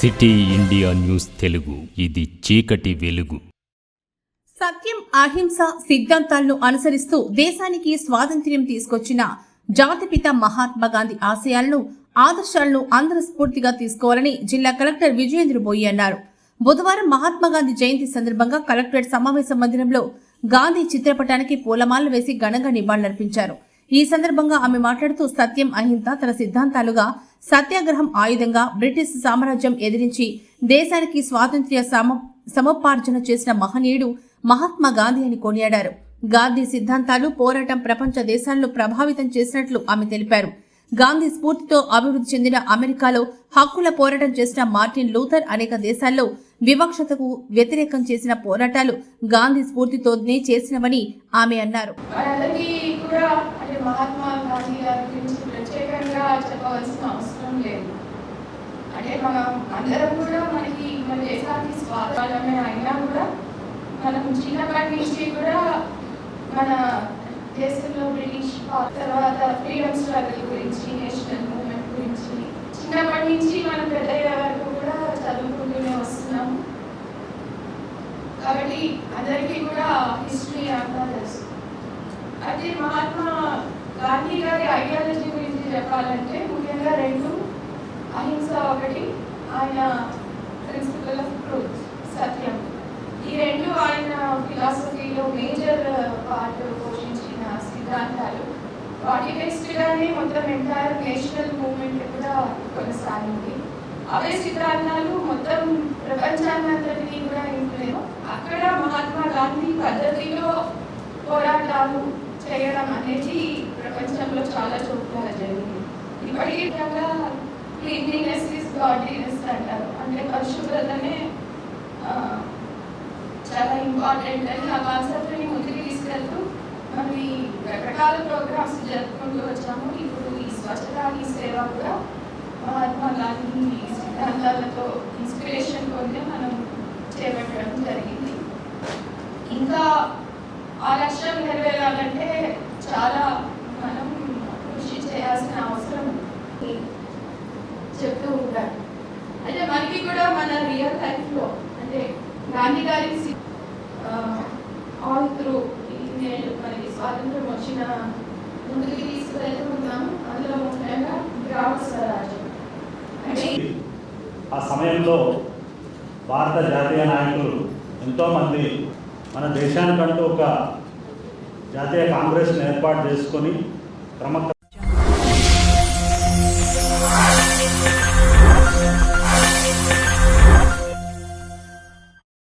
City India news Telugu, ఇది చీకటి వెలుగు. సత్యం, అహింస సిద్ధాంతాలను అనుసరిస్తూ దేశానికి స్వాతంత్ర్యం తీసుకొచ్చిన జాతిపిత మహాత్మా గాంధీ ఆశయాలను, ఆదర్శాలను అందరూ స్ఫూర్తిగా తీసుకోవాలని జిల్లా కలెక్టర్ విజయేంద్ర బోయి అన్నారు. బుధవారం మహాత్మా గాంధీ జయంతి సందర్భంగా కలెక్టరేట్ సమావేశ మందిరంలో గాంధీ చిత్రపటానికి పూలమాలలు వేసి ఘనంగా నివాళులర్పించారు. ఈ సందర్భంగా ఆమె మాట్లాడుతూ సత్యం, అహింస తన సిద్ధాంతాలుగా సత్యాగ్రహం ఆయుధంగా బ్రిటిష్ సామ్రాజ్యం ఎదిరించి దేశానికి స్వాతంత్ర్య సముపార్జన చేసిన మహనీయుడు మహాత్మా గాంధీ అని కొనియాడారు. గాంధీ సిద్ధాంతాలు, పోరాటం ప్రపంచ దేశాలను ప్రభావితం చేసినట్లు ఆమె తెలిపారు. గాంధీ స్ఫూర్తితో అభివృద్ధి చెందిన అమెరికాలో హక్కుల పోరాటం చేసిన మార్టిన్ లూథర్ అనేక దేశాల్లో వివక్షతకు వ్యతిరేకం చేసిన పోరాటాలు గాంధీ స్ఫూర్తితోనే చేసినవని ఆమె అన్నారు. మహాత్మా గాంధీ గారి గురించి ప్రత్యేకంగా చెప్పవలసిన అవసరం లేదు. అంటే మనం అందరం కూడా మన దేశానికి స్వాతంత్రమే అయినా కూడా మనం చిన్నప్పటి నుంచి కూడా మన దేశంలో బ్రిటిష్ తర్వాత ఫ్రీడమ్ స్ట్రగుల్ గురించి, నేషనల్ మూవ్మెంట్ గురించి చిన్నప్పటి నుంచి మనం పెద్దయ్యే వరకు కూడా చదువుకుంటూనే వస్తున్నాము. కాబట్టి అందరికీ కూడా హిస్టరీ అంతా తెలుసు. అయితే మహాత్మా గాంధీ గారి ఐడియాలజీ గురించి చెప్పాలంటే ముఖ్యంగా రెండు, అహింస ఒకటి, ఆయన ప్రిన్సిపల్ ఆఫ్ ట్రూత్, సత్యం. ఈ రెండు ఆయన ఫిలాసఫీలో మేజర్ పార్ట్ పోషించిన సిద్ధాంతాలు. వాటి బేస్డ్గానే మొత్తం ఎంటైర్ నేషనల్ మూవ్మెంట్ కూడా కొనసాగింది. అవే సిద్ధాంతాలు మొత్తం ప్రపంచాన్నంతటినీ కూడా ఇంప్లేను. అక్కడ మహాత్మా గాంధీ పద్ధతిలో పోరాటాలు చేయడం అనేది ప్రపంచంలో చాలా చోట్ల జరిగింది. ఇప్పటికీ క్లీన్లీనెస్ ఇస్ గాడ్లీనెస్ అంటారు. అంటే పరిశుభ్రతనే చాలా ఇంపార్టెంట్ అని ఆ కాన్సెప్ట్ని ముందుకు తీసుకెళ్తూ మనం ఈ రకరకాల ప్రోగ్రామ్స్ జరుపుకుంటూ వచ్చాము. ఇప్పుడు ఈ స్వచ్ఛతా ఈ సేవ కూడా మహాత్మా గాంధీ సిద్ధాంతాలతో ఇన్స్పిరేషన్ పొంది మనం చేపట్టడం జరిగింది. ఇంకా ఆ లక్ష్యం నెరవేరాలంటే చాలా మనం కృషి చేయాల్సిన అవసరం చెప్తూ ఉంటారు. అంటే మనకి కూడా మన రియల్ లైఫ్లో అంటే గాంధీ గారి ఆల్ త్రూ మనకి స్వాతంత్రం వచ్చిన ముందుకు తీసుకువెళ్తూ ఉన్నాము. అందులో ముఖ్యంగా గ్రామ స్వరాజ్యం. అంటే ఆ సమయంలో భారత జాతీయ నాయకులు ఎంతోమంది మన దేశానికంటూ ఒక జాతీయ కాంగ్రెస్ను ఏర్పాటు చేసుకొని